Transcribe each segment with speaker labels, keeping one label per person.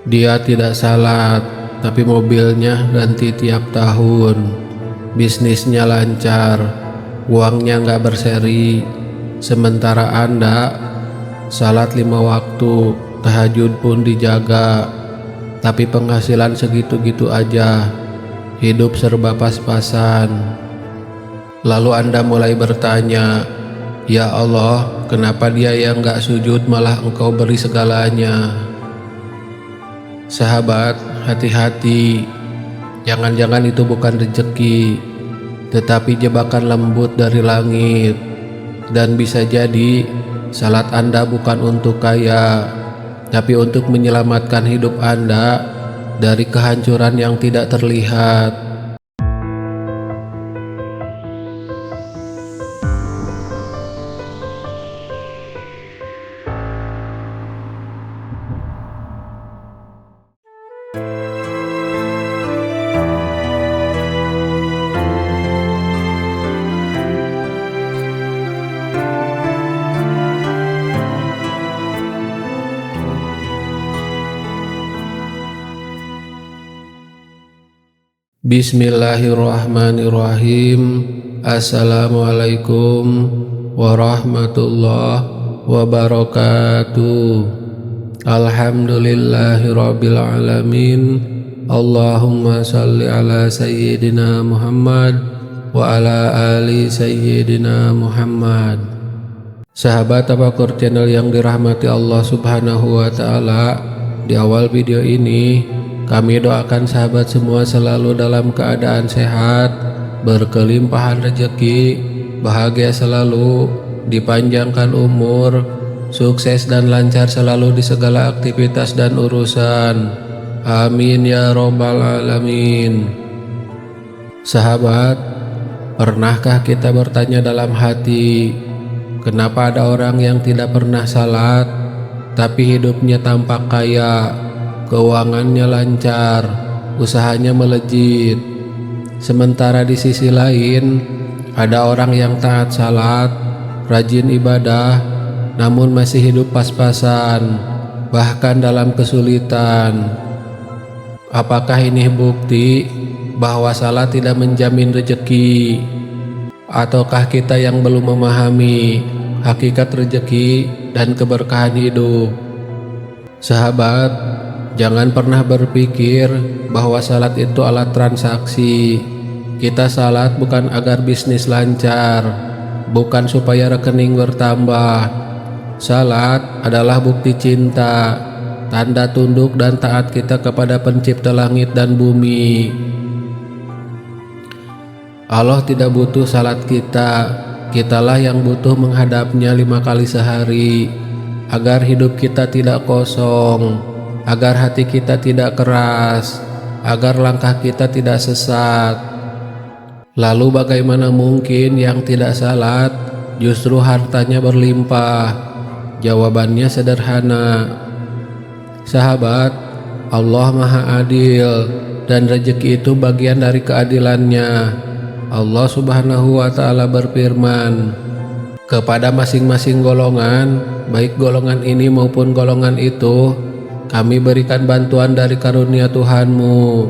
Speaker 1: Dia tidak salat, tapi mobilnya ganti tiap tahun. Bisnisnya lancar, uangnya nggak berseri. Sementara Anda salat 5 waktu, tahajud pun dijaga, tapi penghasilan segitu-gitu aja. Hidup serba pas-pasan. Lalu Anda mulai bertanya, "Ya Allah, kenapa dia yang nggak sujud malah Engkau beri segalanya?" Sahabat, hati-hati. Jangan-jangan itu bukan rezeki, tetapi jebakan lembut dari langit. Dan bisa jadi salat Anda bukan untuk kaya, tapi untuk menyelamatkan hidup Anda dari kehancuran yang tidak terlihat. Bismillahirrahmanirrahim. Assalamualaikum warahmatullahi wabarakatuh. Alhamdulillahirabbil alamin. Allahumma salli ala sayyidina Muhammad wa ala ali sayyidina Muhammad. Sahabat Tafakur Channel yang dirahmati Allah Subhanahu wa taala, di awal video ini kami doakan sahabat semua selalu dalam keadaan sehat, berkelimpahan rezeki, bahagia selalu, dipanjangkan umur, sukses dan lancar selalu di segala aktivitas dan urusan. Amin ya robbal alamin. Sahabat, pernahkah kita bertanya dalam hati, kenapa ada orang yang tidak pernah salat, tapi hidupnya tampak kaya, keuangannya lancar, usahanya melejit. Sementara di sisi lain, ada orang yang taat salat, rajin ibadah, namun masih hidup pas-pasan, bahkan dalam kesulitan. Apakah ini bukti bahwa salat tidak menjamin rezeki? Ataukah kita yang belum memahami hakikat rezeki dan keberkahan hidup? Sahabat, jangan pernah berpikir bahwa salat itu alat transaksi. Kita salat bukan agar bisnis lancar, bukan supaya rekening bertambah. Salat adalah bukti cinta, tanda tunduk dan taat kita kepada Pencipta langit dan bumi. Allah tidak butuh salat kita, kitalah yang butuh menghadapnya 5 kali sehari, agar hidup kita tidak kosong, agar hati kita tidak keras, agar langkah kita tidak sesat. Lalu bagaimana mungkin yang tidak salat justru hartanya berlimpah? Jawabannya sederhana. Sahabat, Allah Maha Adil dan rezeki itu bagian dari keadilannya. Allah Subhanahu wa taala berfirman, kepada masing-masing golongan, baik golongan ini maupun golongan itu, kami berikan bantuan dari karunia Tuhanmu,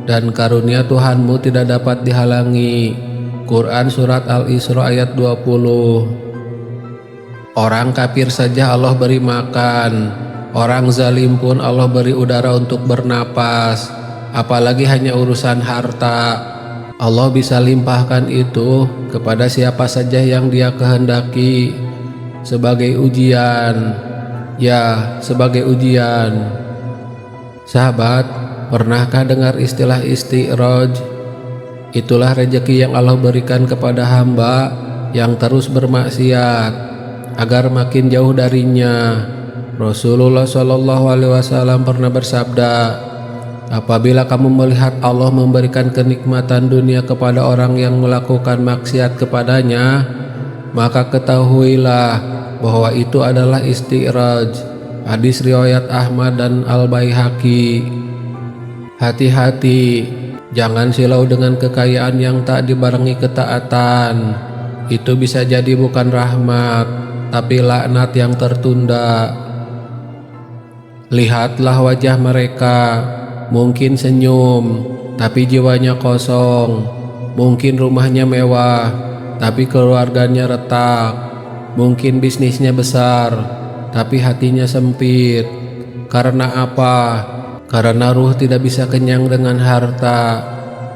Speaker 1: dan karunia Tuhanmu tidak dapat dihalangi. Quran Surat Al-Isra ayat 20. Orang kafir saja Allah beri makan, orang zalim pun Allah beri udara untuk bernapas, apalagi hanya urusan harta. Allah bisa limpahkan itu kepada siapa saja yang Dia kehendaki sebagai ujian. Ya, sebagai ujian. Sahabat, pernahkah dengar istilah istiraj? Itulah rezeki yang Allah berikan kepada hamba yang terus bermaksiat agar makin jauh darinya. Rasulullah SAW pernah bersabda, apabila kamu melihat Allah memberikan kenikmatan dunia kepada orang yang melakukan maksiat kepadanya, maka ketahuilah bahwa itu adalah istiraj. Hadis riwayat Ahmad dan Al-Baihaqi. Hati-hati, jangan silau dengan kekayaan yang tak dibarengi ketaatan. Itu bisa jadi bukan rahmat, tapi laknat yang tertunda. Lihatlah wajah mereka, mungkin senyum, tapi jiwanya kosong. Mungkin rumahnya mewah, tapi keluarganya retak. Mungkin bisnisnya besar, tapi hatinya sempit. Karena apa? Karena ruh tidak bisa kenyang dengan harta.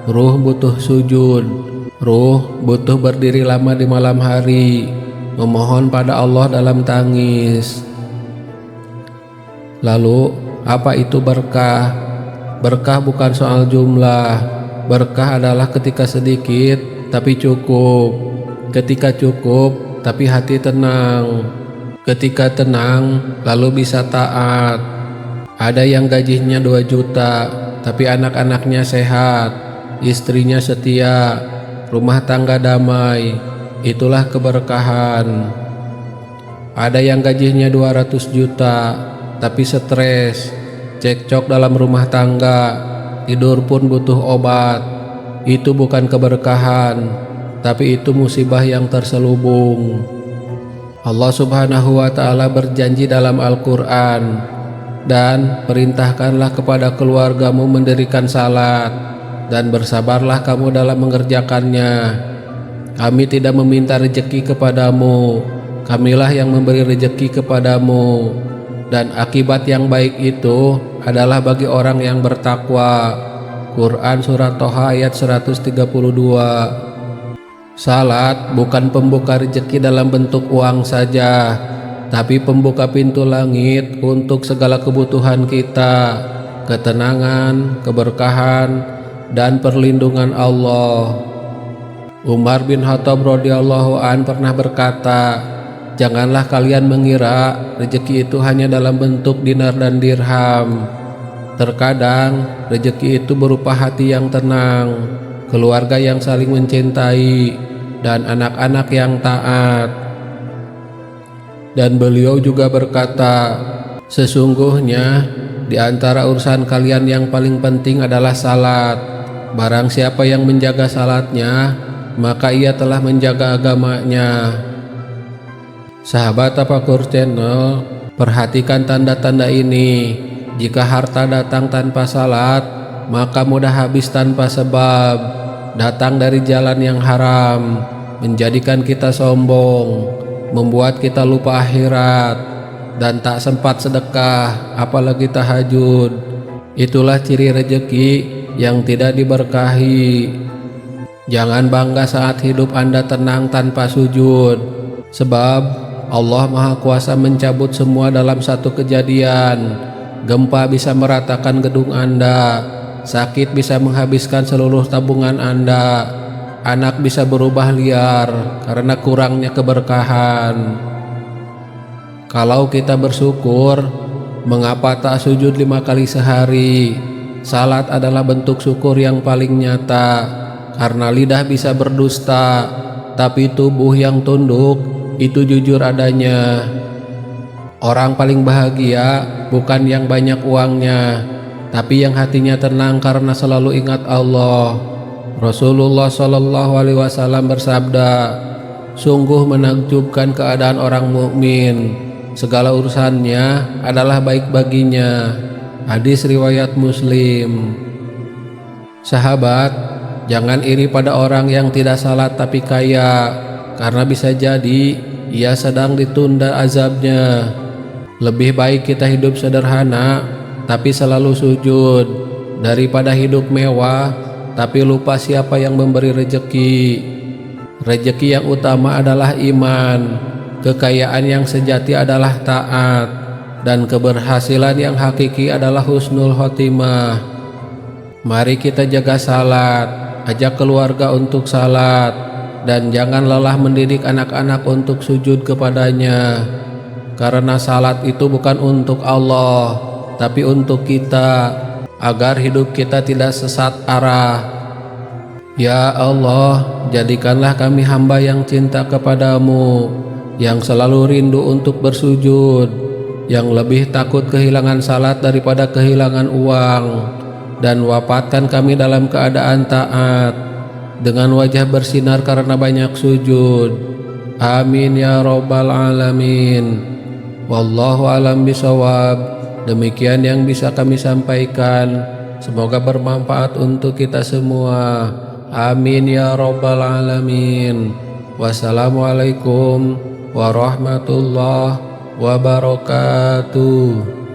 Speaker 1: Ruh butuh sujud. Ruh butuh berdiri lama di malam hari, memohon pada Allah dalam tangis. Lalu, apa itu berkah? Berkah bukan soal jumlah. Berkah adalah ketika sedikit tapi cukup. Ketika cukup tapi hati tenang. Ketika tenang lalu bisa taat. Ada yang gajinya 2 juta tapi anak-anaknya sehat, istrinya setia, rumah tangga damai. Itulah keberkahan. Ada yang gajinya 200 juta tapi stres, cekcok dalam rumah tangga, tidur pun butuh obat. Itu bukan keberkahan, tapi itu musibah yang terselubung. Allah Subhanahu wa ta'ala berjanji dalam Al-Quran, dan perintahkanlah kepada keluargamu mendirikan salat, dan bersabarlah kamu dalam mengerjakannya. Kami tidak meminta rejeki kepadamu, Kamilah yang memberi rejeki kepadamu, dan akibat yang baik itu adalah bagi orang yang bertakwa. Quran Surat Toha ayat 132. Salat bukan pembuka rejeki dalam bentuk uang saja, tapi pembuka pintu langit untuk segala kebutuhan kita, ketenangan, keberkahan, dan perlindungan Allah. Umar bin Khattab radhiyallahu an pernah berkata, "Janganlah kalian mengira rezeki itu hanya dalam bentuk dinar dan dirham. Terkadang rezeki itu berupa hati yang tenang, keluarga yang saling mencintai, dan anak-anak yang taat." Dan beliau juga berkata, "Sesungguhnya di antara urusan kalian yang paling penting adalah salat. Barang siapa yang menjaga salatnya, maka ia telah menjaga agamanya." Sahabat Tafakur Channel, perhatikan tanda-tanda ini. Jika harta datang tanpa salat, maka mudah habis tanpa sebab, datang dari jalan yang haram, menjadikan kita sombong, membuat kita lupa akhirat, dan tak sempat sedekah, apalagi tahajud. Itulah ciri rezeki yang tidak diberkahi. Jangan bangga saat hidup Anda tenang tanpa sujud, sebab Allah Maha Kuasa mencabut semua dalam satu kejadian. Gempa bisa meratakan gedung Anda, sakit bisa menghabiskan seluruh tabungan Anda, anak bisa berubah liar karena kurangnya keberkahan. Kalau kita bersyukur, mengapa tak sujud 5 kali sehari? Salat adalah bentuk syukur yang paling nyata, karena lidah bisa berdusta, tapi tubuh yang tunduk itu jujur adanya. Orang paling bahagia bukan yang banyak uangnya, tapi yang hatinya tenang karena selalu ingat Allah. Rasulullah Shallallahu Alaihi Wasallam bersabda, "Sungguh menakjubkan keadaan orang mukmin. Segala urusannya adalah baik baginya." Hadis riwayat Muslim. Sahabat, jangan iri pada orang yang tidak salat tapi kaya, karena bisa jadi ia sedang ditunda azabnya. Lebih baik kita hidup sederhana tapi selalu sujud, daripada hidup mewah tapi lupa siapa yang memberi rejeki. Rejeki yang utama adalah iman, kekayaan yang sejati adalah taat, dan keberhasilan yang hakiki adalah husnul khotimah. Mari kita jaga salat, ajak keluarga untuk salat, dan jangan lelah mendidik anak-anak untuk sujud kepadanya. Karena salat itu bukan untuk Allah, tapi untuk kita, agar hidup kita tidak sesat arah. Ya Allah, jadikanlah kami hamba yang cinta kepadamu, yang selalu rindu untuk bersujud, yang lebih takut kehilangan salat daripada kehilangan uang, dan wafatkan kami dalam keadaan taat, dengan wajah bersinar karena banyak sujud. Amin ya rabbal alamin. Wallahu alam bisawab. Demikian yang bisa kami sampaikan. Semoga bermanfaat untuk kita semua. Amin ya rabbal alamin. Wassalamualaikum warahmatullahi wabarakatuh.